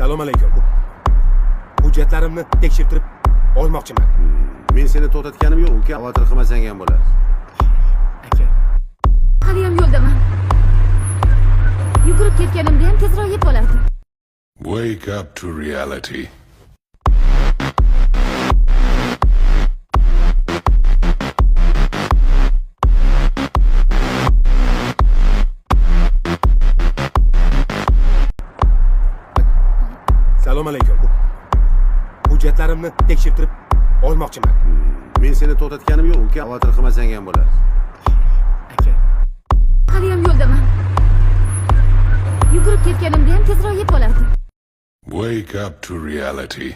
Salom alaykum. Hujjatlarimni tekshirtirib olmoqchiman. Men seni to'xtatganim yo'q, uka. Xavotir qilmasang ham bo'ladi. Aka, Haliyam yo'ldaman. Yugurib ketganimda ham tezroq yetib olardim. Wake up to reality. salom alaykum. Hujjatlarimni tekshirtirib olmoqchiman. Men seni to'xtatganim yo'q, uka. Xavotir qilmasang ham bo'ladi. Aka, Haliyam yo'ldaman. Yugurib ketganimda ham tezroq yetib olardim. Wake up to reality.